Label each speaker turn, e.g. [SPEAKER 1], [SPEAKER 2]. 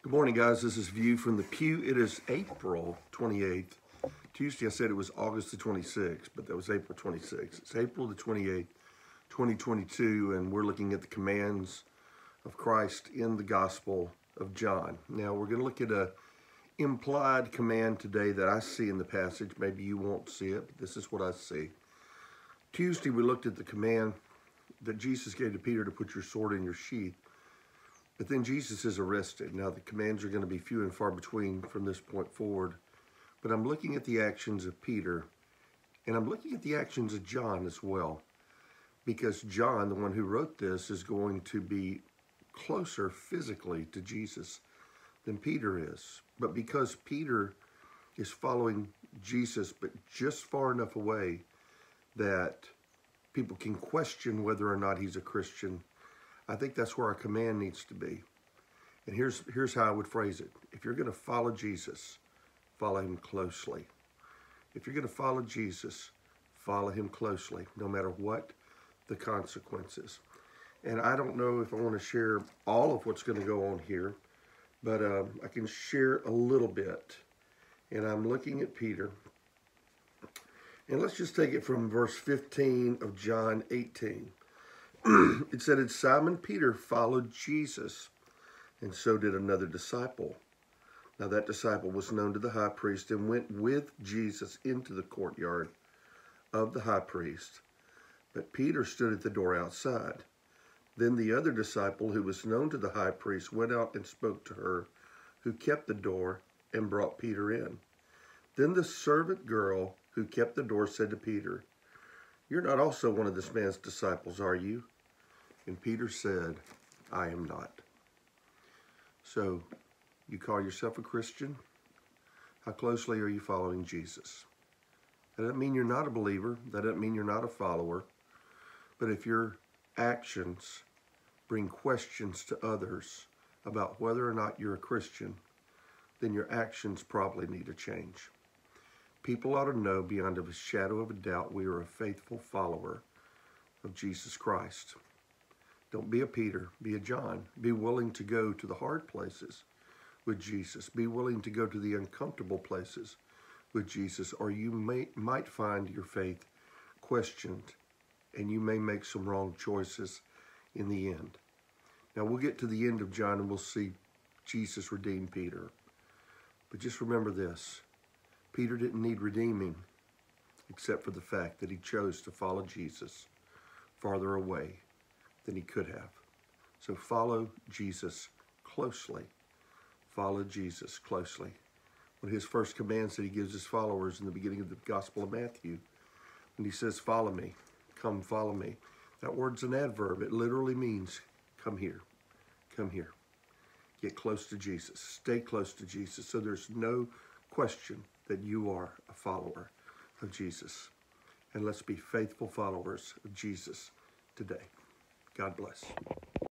[SPEAKER 1] Good morning, guys. This is View from the Pew. It is April 28th. Tuesday, I said it was August the 26th, but that was April 26th. It's April the 28th, 2022, and we're looking at the commands of Christ in the Gospel of John. Now, we're going to look at a implied command today that I see in the passage. Maybe you won't see it, but this is what I see. Tuesday, we looked at the command that Jesus gave to Peter to put your sword in your sheath. But then Jesus is arrested. Now, the commands are going to be few and far between from this point forward. But I'm looking at the actions of Peter, and I'm looking at the actions of John as well. Because John, the one who wrote this, is going to be closer physically to Jesus than Peter is. But because Peter is following Jesus, but just far enough away that people can question whether or not he's a Christian, I think that's where our command needs to be. And here's how I would phrase it. If you're going to follow Jesus, follow him closely. If you're going to follow Jesus, follow him closely, no matter what the consequences. And I don't know if I want to share all of what's going to go on here, but I can share a little bit. And I'm looking at Peter. And let's just take it from verse 15 of John 18. It said, "And Simon Peter followed Jesus, and so did another disciple. Now that disciple was known to the high priest and went with Jesus into the courtyard of the high priest. But Peter stood at the door outside. Then the other disciple, who was known to the high priest, went out and spoke to her, who kept the door, and brought Peter in. Then the servant girl who kept the door said to Peter, 'You're not also one of this man's disciples, are you?' And Peter said, 'I am not.'" So, you call yourself a Christian? How closely are you following Jesus? That doesn't mean you're not a believer. That doesn't mean you're not a follower. But if your actions bring questions to others about whether or not you're a Christian, then your actions probably need a change. People ought to know beyond a shadow of a doubt we are a faithful follower of Jesus Christ. Don't be a Peter, be a John. Be willing to go to the hard places with Jesus. Be willing to go to the uncomfortable places with Jesus, or you might find your faith questioned, and you may make some wrong choices in the end. Now, we'll get to the end of John, and we'll see Jesus redeem Peter. But just remember this. Peter didn't need redeeming, except for the fact that he chose to follow Jesus farther away than he could have. So follow Jesus closely. Follow Jesus closely. One of his first commands that he gives his followers in the beginning of the Gospel of Matthew, when he says, "Follow me, come follow me." That word's an adverb. It literally means come here, come here. Get close to Jesus. Stay close to Jesus. So there's no question that you are a follower of Jesus. And let's be faithful followers of Jesus today. God bless.